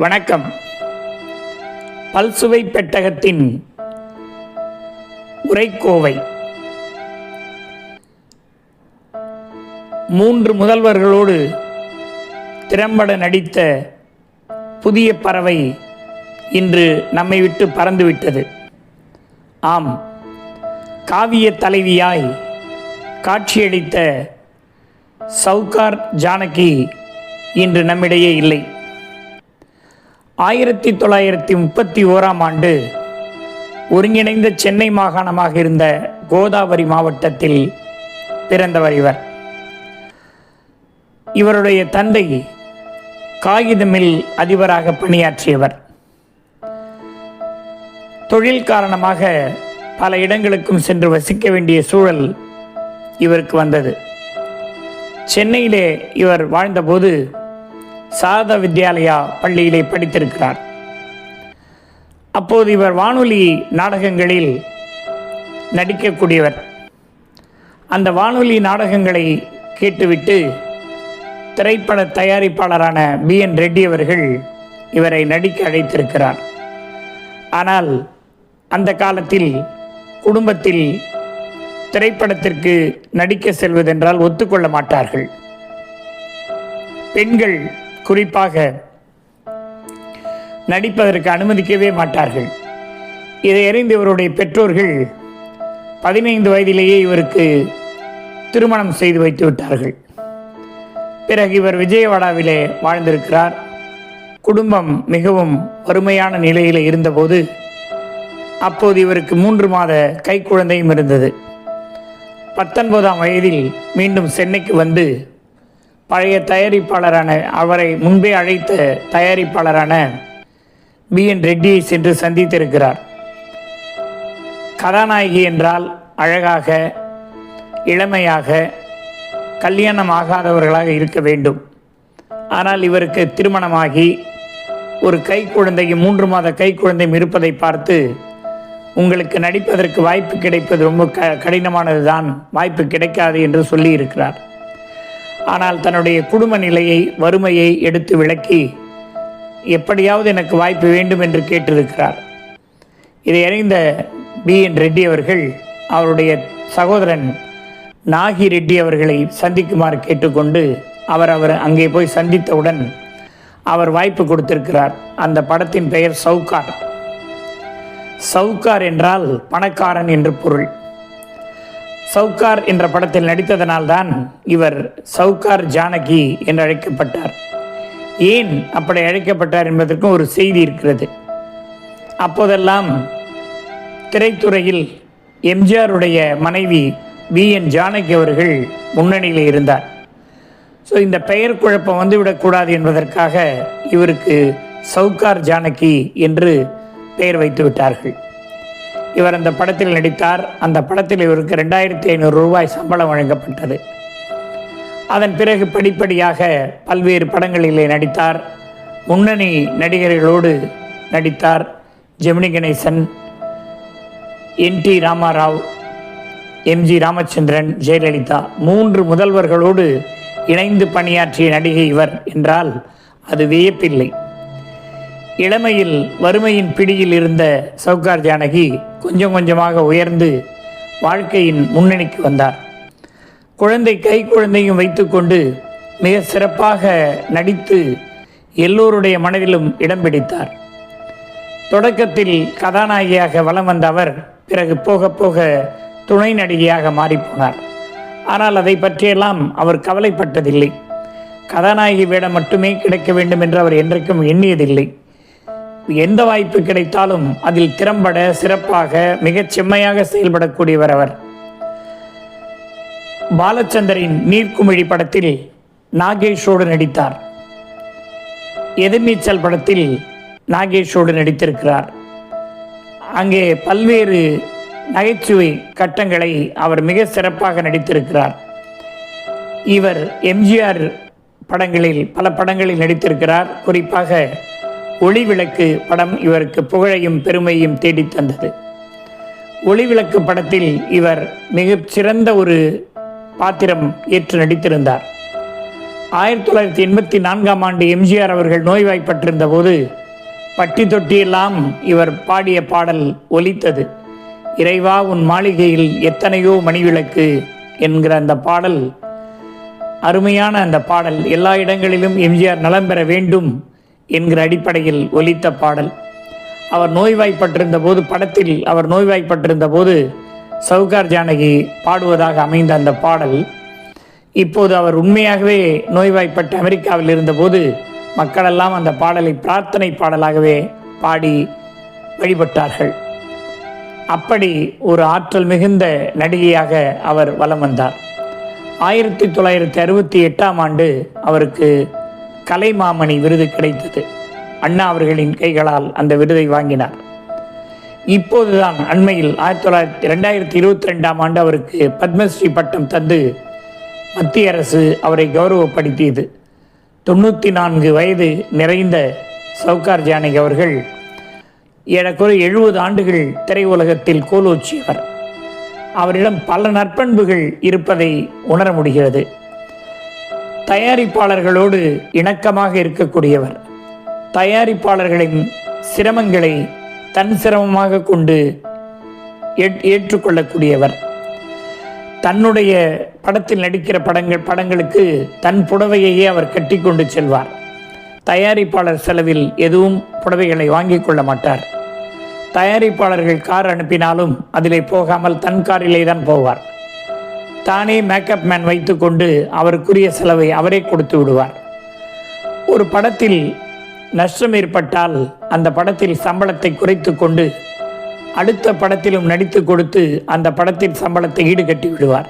வணக்கம். பல்சுவை பெட்டகத்தின் உரைக்கோவை. 3 முதல்வர்களோடு திறம்பட நடித்த புதிய பறவை இன்று நம்மை விட்டு பறந்துவிட்டது. ஆம், காவிய தலைவியாய் காட்சியளித்த சவுகார் ஜானகி இன்று நம்மிடையே இல்லை. 1931ஆம் ஆண்டு ஒருங்கிணைந்த சென்னை மாகாணமாக இருந்த கோதாவரி மாவட்டத்தில் பிறந்தவர் இவர். இவருடைய தந்தை காகித மில் அதிபராக பணியாற்றியவர். தொழில் காரணமாக பல இடங்களுக்கும் சென்று வசிக்க வேண்டிய சூழல் இவருக்கு வந்தது. சென்னையிலே இவர் வாழ்ந்தபோது சாரதா வித்யாலயா பள்ளியிலே படித்திருக்கிறார். அப்போது இவர் வானொலி நாடகங்களில் நடிக்கக்கூடியவர். அந்த வானொலி நாடகங்களை கேட்டுவிட்டு திரைப்பட தயாரிப்பாளரான BN ரெட்டி அவர்கள் இவரை நடிக்க அழைத்திருக்கிறார். ஆனால் அந்த காலத்தில் குடும்பத்தில் திரைப்படத்திற்கு நடிக்க செல்வதென்றால் ஒத்துக்கொள்ள மாட்டார்கள். பெண்கள் குறிப்பாக நடிப்பதற்கு அனுமதிக்கவே மாட்டார்கள். இதை அறிந்து இவருடைய பெற்றோர்கள் 15 வயதிலேயே இவருக்கு திருமணம் செய்து வைத்து விட்டார்கள். பிறகு இவர் விஜயவாடாவிலே வாழ்ந்திருக்கிறார். குடும்பம் மிகவும் வறுமையான நிலையில் இருந்தபோது அப்போது இவருக்கு 3 மாத கைக்குழந்தையும் இருந்தது. 19ஆம் வயதில் மீண்டும் சென்னைக்கு வந்து பழைய தயாரிப்பாளரான, அவரை முன்பே அழைத்த தயாரிப்பாளரான BN ரெட்டியை சென்று சந்தித்திருக்கிறார். கதாநாயகி என்றால் அழகாக, இளமையாக, கல்யாணம் ஆகாதவர்களாக இருக்க வேண்டும். ஆனால் இவருக்கு திருமணமாகி ஒரு கைக்குழந்தையும் 3 மாத கைக்குழந்தையும் இருப்பதை பார்த்து, உங்களுக்கு நடிப்பதற்கு வாய்ப்பு கிடைப்பது ரொம்ப கடினமானதுதான், வாய்ப்பு கிடைக்காது என்று சொல்லி இருக்கிறார். ஆனால் தன்னுடைய குடும்ப நிலையை, வறுமையை எடுத்து விளக்கி எப்படியாவது எனக்கு வாய்ப்பு வேண்டும் என்று கேட்டிருக்கிறார். இதை அறிந்த BN ரெட்டி அவர்கள் அவருடைய சகோதரன் நாகி ரெட்டி அவர்களை சந்திக்குமாறு கேட்டுக்கொண்டு அவர் அங்கே போய் சந்தித்தவுடன் அவர் வாய்ப்பு கொடுத்திருக்கிறார். அந்த படத்தின் பெயர் சவுகார். சவுகார் என்றால் பணக்காரன் என்று பொருள். சவுகார் என்ற படத்தில் நடித்ததனால்தான் இவர் சவுகார் ஜானகி என்று அழைக்கப்பட்டார். ஏன் அப்படி அழைக்கப்பட்டார் என்பதற்கும் ஒரு செய்தி இருக்கிறது. அப்போதெல்லாம் திரைத்துறையில் எம்ஜிஆருடைய மனைவி BN ஜானகி அவர்கள் முன்னணியில் இருந்தார். ஸோ இந்த பெயர் குழப்பம் வந்துவிடக்கூடாது என்பதற்காக இவருக்கு சவுகார் ஜானகி என்று பெயர் வைத்து விட்டார்கள். இவர் அந்த படத்தில் நடித்தார். அந்த படத்தில் இவருக்கு 2500 ரூபாய் சம்பளம் வழங்கப்பட்டது. அதன் பிறகு படிப்படியாக பல்வேறு படங்களிலே நடித்தார். முன்னணி நடிகர்களோடு நடித்தார். ஜெமினி கணேசன், NT ராமாராவ், MG ராமச்சந்திரன், ஜெயலலிதா 3 முதல்வர்களோடு இணைந்து பணியாற்றிய நடிகை இவர் என்றால் அது வியப்பில்லை. இளமையில் வறுமையின் பிடியில் இருந்த சவுகார் ஜானகி கொஞ்சம் கொஞ்சமாக உயர்ந்து வாழ்க்கையின் முன்னணிக்கு வந்தார். கைக்குழந்தையும் வைத்துக்கொண்டு மிக சிறப்பாக நடித்து எல்லோருடைய மனதிலும் இடம் பிடித்தார். தொடக்கத்தில் கதாநாயகியாக வலம் வந்த அவர் பிறகு போக போக துணை நடிகையாக மாறிப்போனார். ஆனால் அதை பற்றியெல்லாம் அவர் கவலைப்பட்டதில்லை. கதாநாயகி வேடம் மட்டுமே கிடைக்க வேண்டும் என்று அவர் என்றைக்கும் எண்ணியதில்லை. எந்த வாய்ப்பு கிடைத்தாலும் அதில் திறம்பட, சிறப்பாக, மிகச் செம்மையாக செயல்படக்கூடியவர் அவர். பாலச்சந்தரின் நீர்க்குமிழி படத்தில் நாகேஷோடு நடித்தார். எதிர்நீச்சல் படத்தில் நாகேஷோடு நடித்திருக்கிறார். அங்கே பல்வேறு நகைச்சுவை கட்டங்களை அவர் மிக சிறப்பாக நடித்திருக்கிறார். இவர் MGR படங்களில், பல படங்களில் நடித்திருக்கிறார். குறிப்பாக ஒளிவிளக்கு படம் இவருக்கு புகழையும் பெருமையும் தேடித் தந்தது. ஒளிவிளக்கு படத்தில் இவர் மிகச் சிறந்த ஒரு பாத்திரம் ஏற்று நடித்திருந்தார். 1984ஆம் ஆண்டு எம்ஜிஆர் அவர்கள் நோய்வாய்ப்பட்டிருந்த போது பட்டி தொட்டியெல்லாம் இவர் பாடிய பாடல் ஒலித்தது. இறைவா உன் மாளிகையில் எத்தனையோ மணிவிளக்கு என்கிற அந்த பாடல், அருமையான அந்த பாடல், எல்லா இடங்களிலும் எம்ஜிஆர் நலம் பெற வேண்டும் என்கிற அடிப்படையில் ஒலித்த பாடல். அவர் நோய்வாய்ப்பட்டிருந்த போது, படத்தில் அவர் நோய்வாய்ப்பட்டிருந்த போது சவுகார் ஜானகி பாடுவதாக அமைந்த அந்த பாடல், இப்போது அவர் உண்மையாகவே நோய்வாய்ப்பட்டு அமெரிக்காவில் இருந்தபோது மக்களெல்லாம் அந்த பாடலை பிரார்த்தனை பாடலாகவே பாடி வழிபட்டார்கள். அப்படி ஒரு ஆற்றல் மிகுந்த நடிகையாக அவர் வலம் வந்தார். 1968ஆம் ஆண்டு அவருக்கு கலைமாமணி விருது கிடைத்தது. அண்ணா அவர்களின் கைகளால் அந்த விருதை வாங்கினார். இப்போதுதான் அண்மையில் 2022ஆம் ஆண்டு அவருக்கு பத்மஸ்ரீ பட்டம் தந்து மத்திய அரசு அவரை கௌரவப்படுத்தியது. 94 வயது நிறைந்த சவுகார் ஜானகி அவர்கள் ஏறக்குறைய 70 ஆண்டுகள் திரையுலகத்தில் கோலோச்சியவர். அவரிடம் பல நற்பண்புகள் இருப்பதை உணர முடிகிறது. தயாரிப்பாளர்களோடு இணக்கமாக இருக்கக்கூடியவர், தயாரிப்பாளர்களின் சிரமங்களை தன் சிரமமாக கொண்டு ஏற்றுக்கொள்ளக்கூடியவர், தன்னுடைய படத்தில் நடிக்கிற படங்களுக்கு தன் புடவையையே அவர் கட்டி கொண்டு செல்வார். தயாரிப்பாளர் செலவில் எதுவும் புடவைகளை வாங்கிக் கொள்ள மாட்டார். தயாரிப்பாளர்கள் கார் அனுப்பினாலும் அதிலே போகாமல் தன் காரிலே தான் போவார். தானே மேக்கப் மேன் வைத்து கொண்டு அவருக்குரிய செலவை அவரே கொடுத்து விடுவார். ஒரு படத்தில் நஷ்டம் ஏற்பட்டால் அந்த படத்தில் சம்பளத்தை குறைத்து கொண்டு அடுத்த படத்திலும் நடித்து கொடுத்து அந்த படத்தின் சம்பளத்தை ஈடுகட்டி விடுவார்.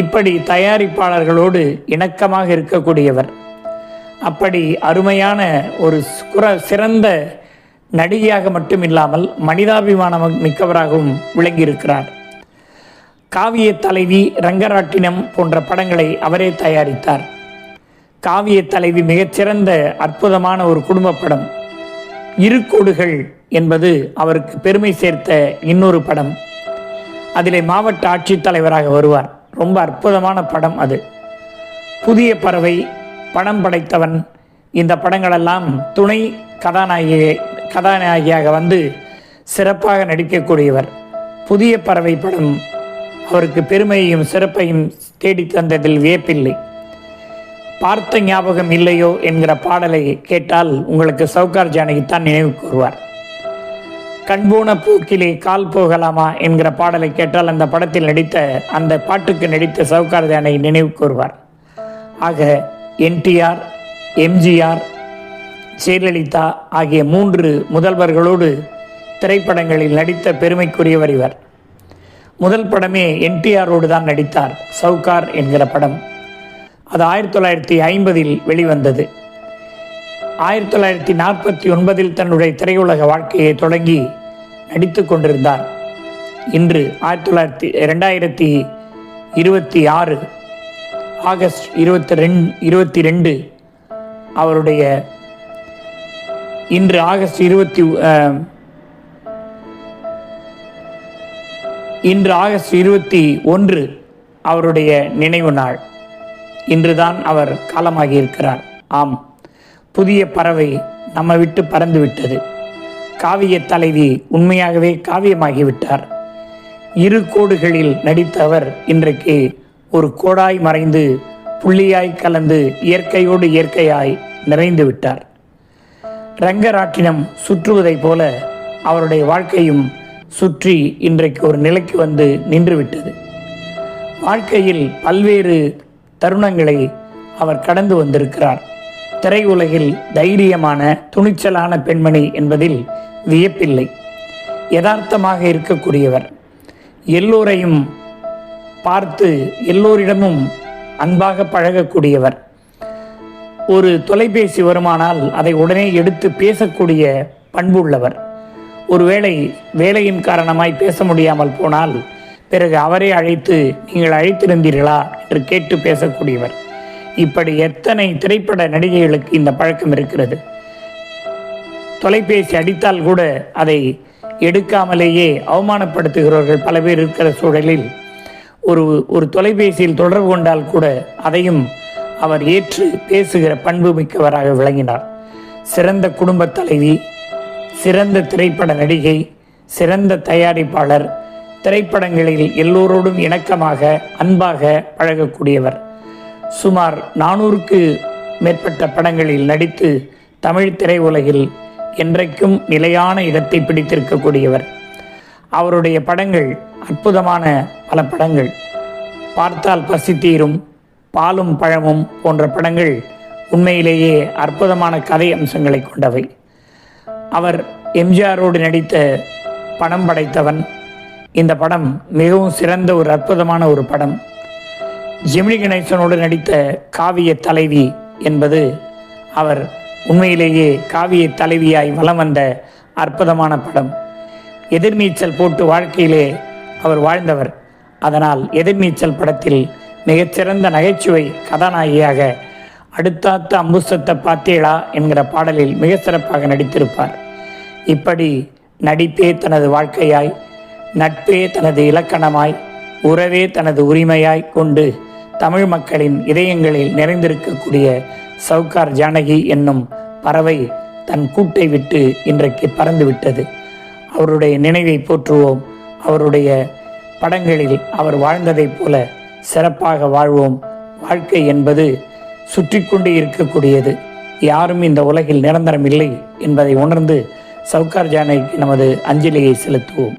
இப்படி தயாரிப்பாளர்களோடு இணக்கமாக இருக்கக்கூடியவர். அப்படி அருமையான ஒரு சிறந்த நடிகையாக மட்டுமில்லாமல் மனிதாபிமானம் மிக்கவராகவும் விளங்கியிருக்கிறார். காவிய தலைவி, ரங்கராட்டினம் போன்ற படங்களை அவரே தயாரித்தார். காவிய தலைவி மிகச்சிறந்த அற்புதமான ஒரு குடும்ப படம். இருக்கோடுகள் என்பது அவருக்கு பெருமை சேர்த்த இன்னொரு படம். அதிலே மாவட்ட ஆட்சித்தலைவராக வருவார். ரொம்ப அற்புதமான படம் அது. புதிய பறவை, படம் படைத்தவன், இந்த படங்களெல்லாம் துணை கதாநாயகியாக வந்து சிறப்பாக நடிக்கக்கூடியவர். புதிய பறவை படம் அவருக்கு பெருமையையும் சிறப்பையும் தேடி தந்ததில் வியப்பில்லை. பார்த்த ஞாபகம் இல்லையோ என்கிற பாடலை கேட்டால் உங்களுக்கு சவுகார் ஜானகித்தான் நினைவு கூறுவார். கண்போன பூக்கிலே கால் போகலாமா என்கிற பாடலை கேட்டால் அந்த படத்தில் நடித்த, அந்த பாட்டுக்கு நடித்த சவுகார் ஜானகி நினைவு கூறுவார். ஆக என்டிஆர், எம்ஜிஆர், ஜெயலலிதா ஆகிய 3 முதல்வர்களோடு திரைப்படங்களில் நடித்த பெருமைக்குரியவர் இவர். முதல் படமே என்டிஆரோடு தான் நடித்தார், சவுகார் என்கிற படம். அது 1950இல் வெளிவந்தது. 1949இல் தன்னுடைய திரையுலக வாழ்க்கையை தொடங்கி நடித்து கொண்டிருந்தார். இன்று 2026 ஆகஸ்ட் 22 அவருடைய இன்று ஆகஸ்ட் 21 அவருடைய நினைவு நாள். இன்றுதான் அவர் காலமாகியிருக்கிறார். ஆம், புதிய பறவை நம்ம விட்டு பறந்து விட்டது. காவிய தலைவி உண்மையாகவே காவியமாகிவிட்டார். இரு கோடுகளில் நடித்த அவர் இன்றைக்கு ஒரு கோடாய் மறைந்து புள்ளியாய் கலந்து இயற்கையோடு இயற்கையாய் நிறைந்து விட்டார். ரங்கராட்டினம் சுற்றுவதை போல அவருடைய வாழ்க்கையும் சுற்றி இன்றைக்கு ஒரு நிலைக்கு வந்து நின்றுவிட்டது. வாழ்க்கையில் பல்வேறு தருணங்களை அவர் கடந்து வந்திருக்கிறார். திரையுலகில் தைரியமான துணிச்சலான பெண்மணி என்பதில் வியப்பில்லை. யதார்த்தமாக இருக்கக்கூடியவர், எல்லோரையும் பார்த்து எல்லோரிடமும் அன்பாக பழகக்கூடியவர். ஒரு தொலைபேசி வருமானால் அதை உடனே எடுத்து பேசக்கூடிய பண்பு உள்ளவர். ஒருவேளை வேலையின் காரணமாய் பேச முடியாமல் போனால் பிறகு அவரே அழைத்து நீங்கள் அழைத்திருந்தீர்களா என்று கேட்டு பேசக்கூடியவர். இப்படி எத்தனை திரைப்பட நடிகைகளுக்கு இந்த பழக்கம் இருக்கிறது. தொலைபேசி அடித்தால் கூட அதை எடுக்காமலேயே அவமானப்படுத்துகிறவர்கள் பல பேர் இருக்கிற சூழலில் ஒரு தொலைபேசியில் தொடர்பு கொண்டால் கூட அதையும் அவர் ஏற்று பேசுகிற பண்பு மிக்கவராக விளங்கினார். சிறந்த குடும்ப தலைவி, சிறந்த திரைப்பட நடிகை, சிறந்த தயாரிப்பாளர், திரைப்படங்களில் எல்லோரோடும் இணக்கமாக அன்பாக பழகக்கூடியவர். சுமார் 400க்கு மேற்பட்ட படங்களில் நடித்து தமிழ் திரையுலகில் என்றைக்கும் நிலையான இடத்தை பிடித்திருக்கக்கூடியவர். அவருடைய படங்கள் அற்புதமான பல படங்கள். பார்த்தால் பசி தீரும், பாலும் பழமும் போன்ற படங்கள் உண்மையிலேயே அற்புதமான கதை அம்சங்களை கொண்டவை. அவர் எம்ஜிஆரோடு நடித்த படம் படைத்தவன். இந்த படம் மிகவும் சிறந்த ஒரு அற்புதமான ஒரு படம். ஜெமினி கணேசனோடு நடித்த காவிய தலைவி என்பது அவர் உண்மையிலேயே காவிய தலைவியாய் வலம் வந்த அற்புதமான படம். எதிர்நீச்சல் போட்டு வாழ்க்கையிலே அவர் வாழ்ந்தவர். அதனால் எதிர்நீச்சல் படத்தில் மிகச்சிறந்த நகைச்சுவை கதாநாயகியாக அடுத்தாத்த அம்புசத்தை பார்த்தேளா என்கிற பாடலில் மிக சிறப்பாக நடித்திருப்பார். இப்படி நடிப்பே தனது வாழ்க்கையாய், நட்பே தனது இலக்கணமாய், உறவே தனது உரிமையாய் கொண்டு தமிழ் மக்களின் இதயங்களில் நிறைந்திருக்கக்கூடிய சவுகார் ஜானகி என்னும் பறவை தன் கூட்டை விட்டு இன்றைக்கு பறந்துவிட்டது. அவருடைய நினைவை போற்றுவோம். அவருடைய படங்களில் அவர் வாழ்ந்ததைப் போல சிறப்பாக வாழ்வோம். வாழ்க்கை என்பது சுற்றி கொண்டு இருக்கக்கூடியது. யாரும் இந்த உலகில் நிரந்தரம் இல்லை என்பதை உணர்ந்து சவுகார் ஜானகிக்கு நமது அஞ்சலியை செலுத்துவோம்.